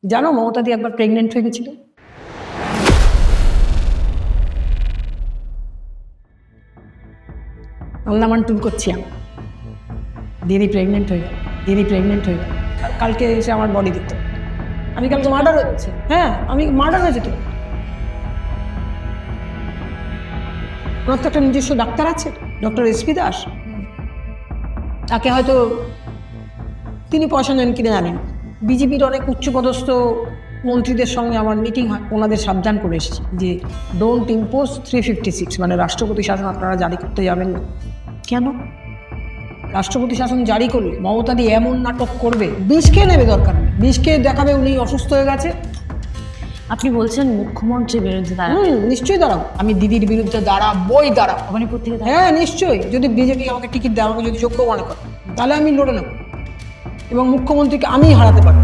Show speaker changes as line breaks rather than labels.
জানো মমতা দি একবার প্রেগনেন্ট হয়ে গেছিল। আন্দামান ট্যুর করছি আমি, দিদি প্রেগনেন্ট হয়ে গেল, দিদি প্রেগনেন্ট হয়ে গেল। কালকে এসে আমার বডি দিত, আমি কালকে মার্ডার হয়েছে। হ্যাঁ, আমি মার্ডার হয়েছে তো। ওনার তো একটা নিজস্ব ডাক্তার আছে, ডক্টর এসপি দাস। তাকে হয়তো তিনি পয়সা নেন কিনে জানেন। বিজেপির অনেক উচ্চপদস্থ মন্ত্রীদের সঙ্গে আমার মিটিং হয়, ওনাদের সাবধান করে এসেছি যে ডোন্ট ইম্পোজ 356, মানে রাষ্ট্রপতি শাসন আপনারা জারি করতে যাবেন না। কেন? রাষ্ট্রপতি শাসন জারি করলে মমতা দি এমন নাটক করবে, বিষকে নেবে, দরকার নেই, বিষকে দেখাবে উনি অসুস্থ হয়ে গেছে।
আপনি বলছেন মুখ্যমন্ত্রীর বিরুদ্ধে
নিশ্চয়ই দাঁড়াবো, আমি দিদির বিরুদ্ধে দাঁড়াবোই, দাঁড়াবো।
ভবানীপুর থেকে
হ্যাঁ নিশ্চয়ই, যদি বিজেপি আমাকে টিকিট দেওয়া, আমাকে যদি যোগ্য মনে করে, তাহলে আমি লড়ে নেব এবং মুখ্যমন্ত্রীকে আমিই হারাতে পারি।